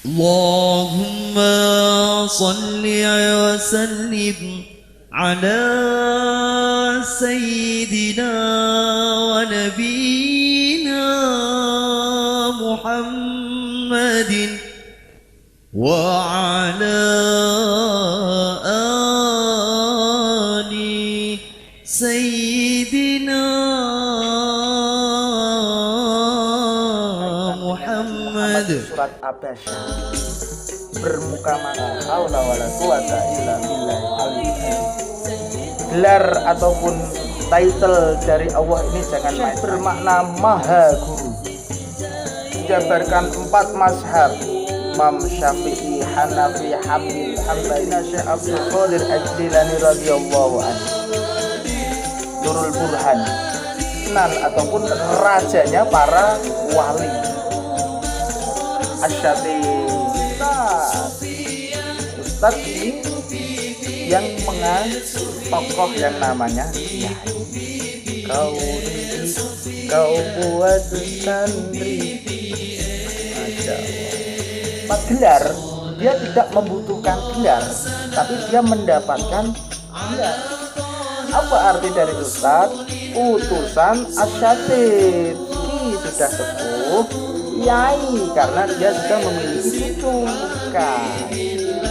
اللهم صل وسلم على سيدنا ونبينا محمد وعلى آل سيدنا محمد. Surat Abasyah bermuka mana haula wala quwata illa billahil aliyyil azim. Gelar ataupun title dari Allah ini jangan main, bermakna maha guru. Dijabarkan 4 mazhab, Imam Syafi'i, Hanafi, Hambali, Syekh Abdul Qadir Al-Jilani radhiyallahu anhu, Nurul Burhan, ataupun rajanya para wali. Asyati Ustaz ini yang tokoh yang namanya Yai. Kau buat santri. Masya Allah. Pak gelar, dia tidak membutuhkan gelar, tapi dia mendapatkan gelar. Apa arti dari Ustaz? Utusan asyatid. Ini sudah sepuh Yai, karena dia sudah memiliki cucu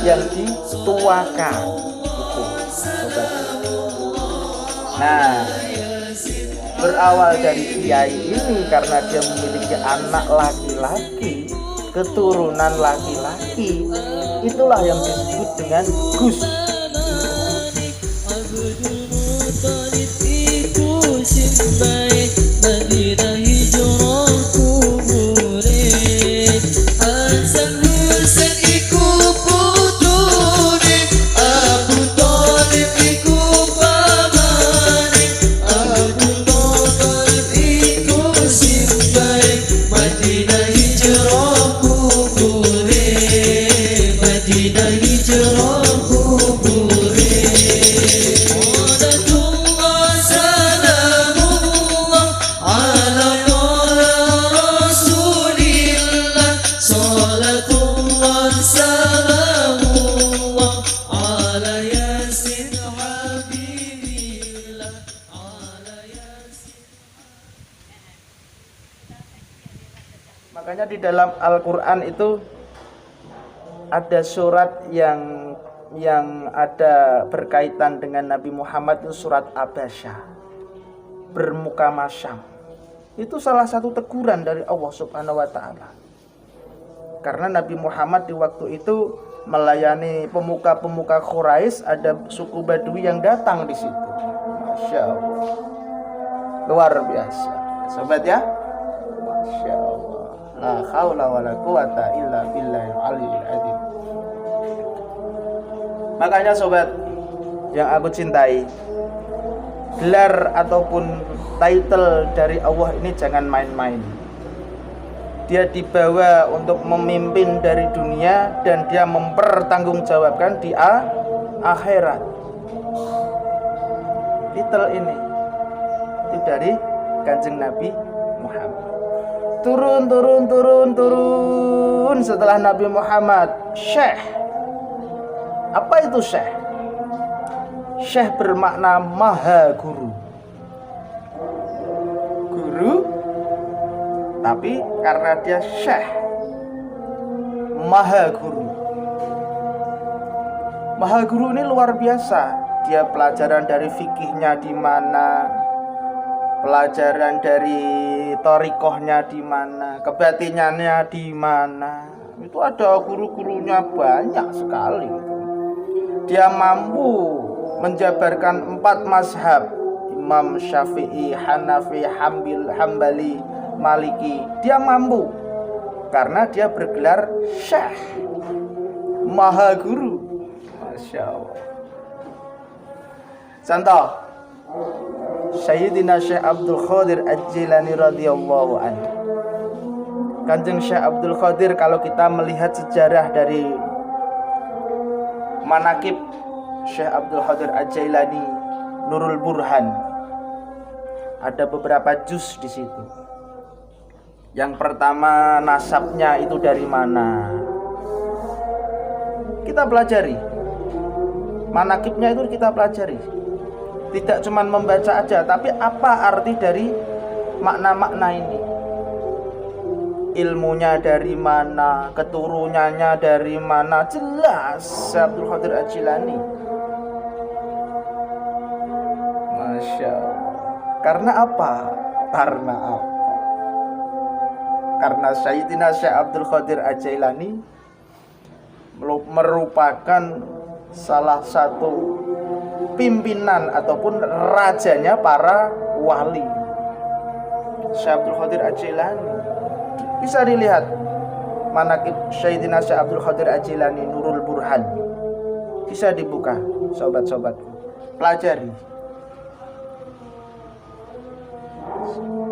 yang dituakan. Nah, berawal dari Yai ini karena dia memiliki anak laki-laki, keturunan laki-laki, itulah yang disebut dengan Gus. Makanya di dalam Al-Quran itu ada surat yang ada berkaitan dengan Nabi Muhammad, itu surat Abasyah, bermuka masyam. Itu salah satu teguran dari Allah Subhanahu wa Ta'ala. Karena Nabi Muhammad di waktu itu melayani pemuka-pemuka Quraisy, ada suku Badui yang datang di situ. Masya Allah, luar biasa, sobat ya. Masya Allah. La haula wala quwata illa billahil aliyyil azim. Makanya sobat yang aku cintai, gelar ataupun title dari Allah ini jangan main-main. Dia dibawa untuk memimpin dari dunia dan dia mempertanggungjawabkan di akhirat. Title ini itu dari Kanjeng Nabi Muhammad. Turun setelah Nabi Muhammad Syekh. Apa itu Syekh? Syekh bermakna maha guru. Guru, tapi karena dia Syekh, maha guru. Maha guru ini luar biasa. Dia pelajaran dari fikihnya di mana, pelajaran dari torikohnya di mana, kebatinannya di mana. Itu ada guru-gurunya banyak sekali. Dia mampu menjabarkan 4 mazhab, Imam Syafi'i, Hanafi, Hambali, Maliki. Dia mampu karena dia bergelar Syekh, maha guru. Masya Allah. Contoh, Sayyidina Syekh Abdul Qadir Al-Jilani radhiyallahu anhu. Kanjeng Syekh Abdul Qadir, kalau kita melihat sejarah dari manakib Syekh Abdul Qadir Al-Jilani, Nurul Burhan, ada beberapa juz di situ. Yang pertama, nasabnya itu dari mana? kita pelajari. Manakibnya itu kita pelajari. Tidak cuma membaca aja, tapi apa arti dari makna-makna ini? Ilmunya dari mana, keturunannya dari mana, jelas Abdul Qadir Al-Jilani. Masya Allah. Karena apa? Karena Sayyidina Syekh Abdul Qadir Al-Jilani merupakan salah satu pimpinan ataupun rajanya para wali. Syekh Abdul Qadir Al-Jilani bisa dilihat manaqib Sayyidina Syekh Abdul Qadir Al-Jilani Nurul Burhan. Bisa dibuka, sobat-sobat. Pelajari.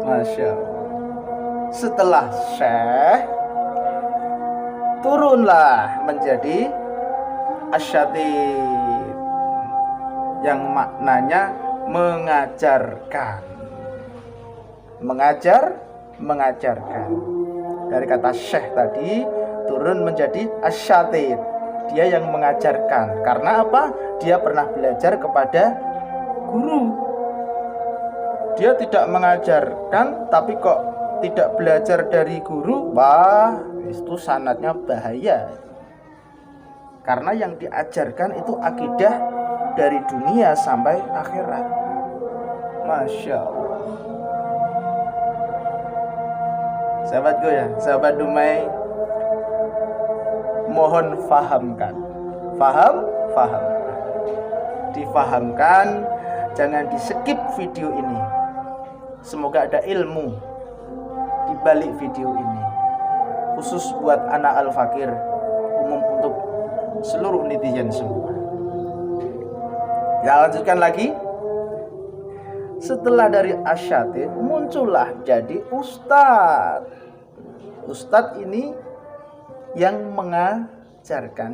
Masya Allah. Setelah Syekh, turunlah menjadi asyatid, yang maknanya mengajarkan. Mengajarkan. Dari kata syekh tadi turun menjadi asyatid, dia yang mengajarkan. Karena apa? Dia pernah belajar kepada guru. Dia tidak mengajarkan tapi kok tidak belajar dari guru, wah itu sanadnya bahaya. Karena yang diajarkan itu akidah dari dunia sampai akhirat. Masya Allah. Sahabatku ya, sahabat Dumai, mohon fahamkan. Faham. Difahamkan, jangan di-skip video ini. Semoga ada ilmu di balik video ini. Khusus buat anak al-fakir, umum untuk seluruh netizen semua. Ya, lanjutkan lagi. Setelah dari asyatid muncullah jadi ustadz. Ustadz ini yang mengajarkan,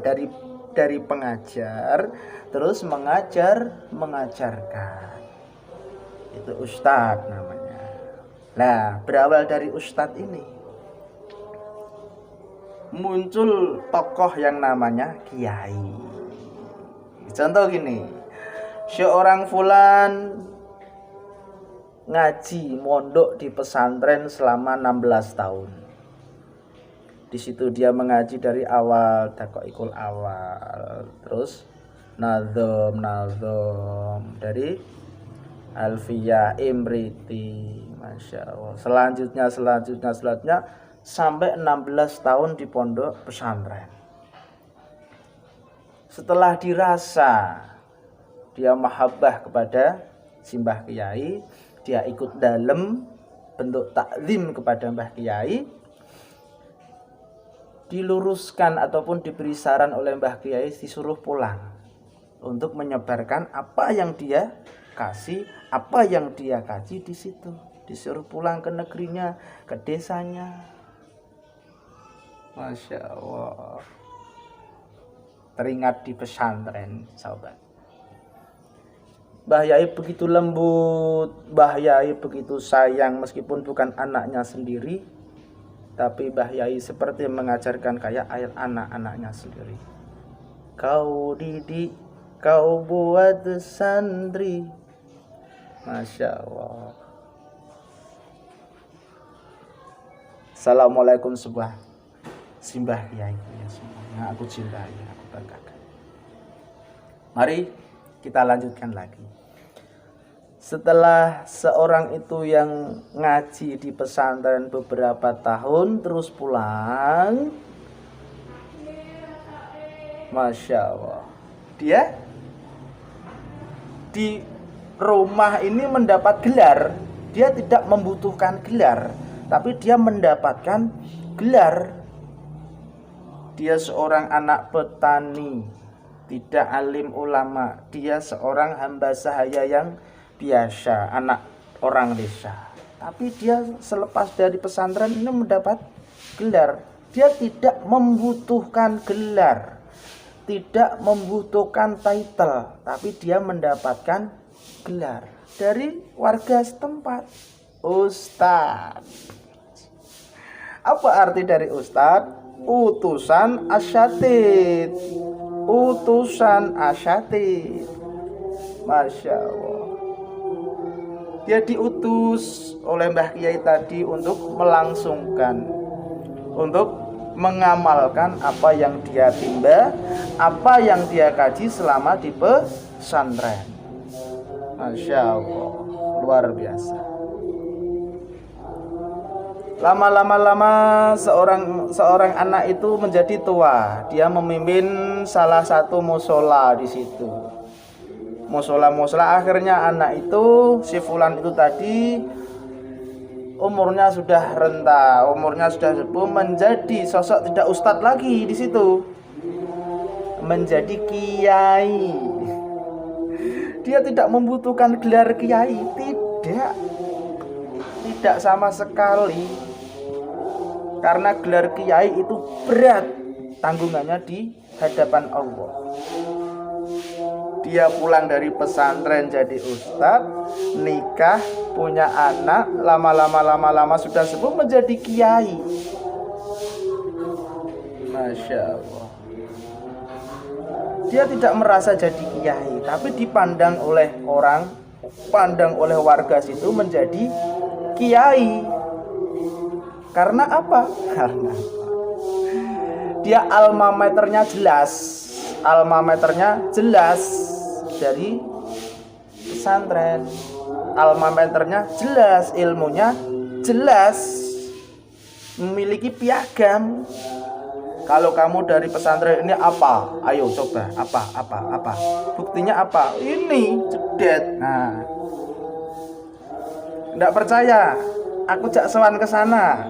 dari pengajar terus mengajarkan. Itu ustadz namanya. Nah, berawal dari ustadz ini muncul tokoh yang namanya kiai. Contoh gini, seorang fulan ngaji mondok di pesantren selama 16 tahun. Di situ dia mengaji dari awal, daqaiqul awal, terus nazom dari Alfiyah, Imriti, Masya Allah. Selanjutnya sampai 16 tahun di pondok pesantren. Setelah dirasa dia mahabbah kepada simbah kiai, dia ikut dalam bentuk takzim kepada Mbah Kiai, diluruskan ataupun diberi saran oleh Mbah Kiai disuruh pulang untuk menyebarkan apa yang dia kasih, apa yang dia kaji di situ. Disuruh pulang ke negerinya, ke desanya. Masya Allah. Teringat di pesantren, sahabat. Mbah Yai begitu lembut, Mbah Yai begitu sayang, meskipun bukan anaknya sendiri, tapi Mbah Yai seperti mengajarkan kayak ayat anak-anaknya sendiri. Kau didik, kau buat santri. Masya Allah. Assalamualaikum sebuah simbah Yai ya semua yang aku cintai, aku banggakan. Mari kita lanjutkan lagi. Setelah seorang itu yang ngaji di pesantren beberapa tahun terus pulang, Masya Allah, dia di rumah ini mendapat gelar. Dia tidak membutuhkan gelar, tapi dia mendapatkan gelar. Dia seorang anak petani, tidak alim ulama. Dia seorang hamba sahaya yang biasa, anak orang desa. Tapi dia selepas dari pesantren ini mendapat gelar. Dia tidak membutuhkan gelar, tidak membutuhkan title, tapi dia mendapatkan gelar dari warga setempat. Ustadz. Apa arti dari ustadz? Utusan asyatid. utusan asyatid. Masya Allah. Dia diutus oleh Mbah Kiai tadi untuk melangsungkan, untuk mengamalkan apa yang dia timba, apa yang dia kaji selama di pesantren. Masya Allah, luar biasa. Lama seorang anak itu menjadi tua. Dia memimpin salah satu musola di situ. Musola akhirnya anak itu, si fulan itu tadi umurnya sudah renta, umurnya sudah sepuh, menjadi sosok tidak ustadz lagi di situ, menjadi kiai. Dia tidak membutuhkan gelar kiai, tidak sama sekali, karena gelar kiai itu berat tanggungannya di hadapan Allah. Dia pulang dari pesantren jadi ustadz, nikah, punya anak, lama-lama sudah sepuh menjadi kiai. Masya Allah. Dia tidak merasa jadi kiai, tapi dipandang oleh orang, oleh warga situ menjadi kiai. Karena apa? Karena dia alma maternya jelas dari pesantren, alma maternya jelas, ilmunya jelas, memiliki piagam. Kalau kamu dari pesantren ini apa? Ayo coba, apa? Buktinya apa? Ini, cedet. Nah, enggak percaya? Aku jak sowan ke sana.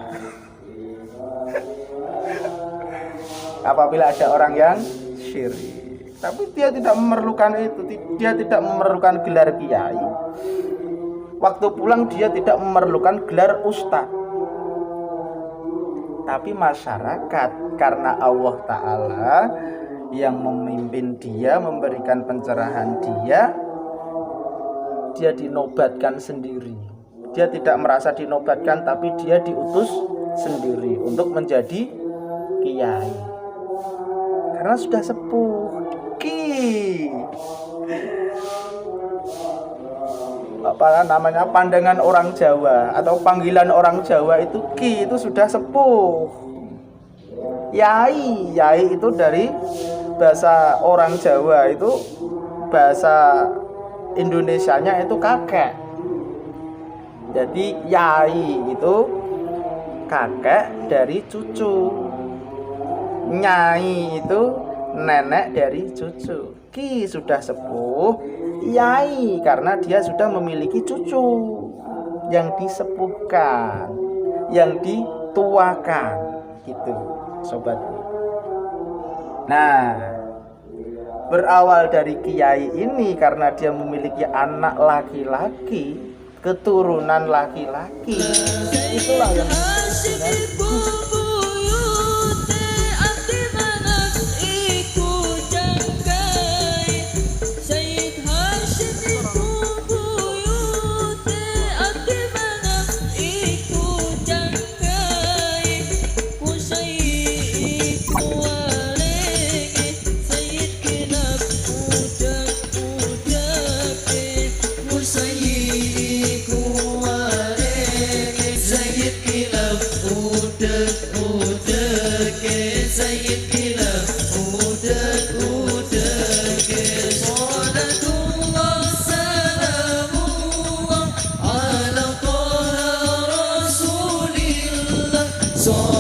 Apabila ada orang yang syirik. Tapi dia tidak memerlukan itu, dia tidak memerlukan gelar kiai. Waktu pulang dia tidak memerlukan gelar ustaz. Tapi masyarakat, karena Allah Ta'ala yang memimpin dia, memberikan pencerahan dia dinobatkan sendiri. Dia tidak merasa dinobatkan, tapi dia diutus sendiri untuk menjadi kiai. Karena sudah sepuh. Apa namanya, pandangan orang Jawa atau panggilan orang Jawa itu ki, itu sudah sepuh. Yai itu dari bahasa orang Jawa, itu bahasa Indonesianya itu kakek. Jadi yai itu kakek dari cucu, nyai itu nenek dari cucu. Ki sudah sepuh, yai karena dia sudah memiliki cucu yang disepuhkan, yang dituakan, gitu, sobat. Nah, berawal dari kiai ini karena dia memiliki anak laki-laki, keturunan laki-laki, itulah yang So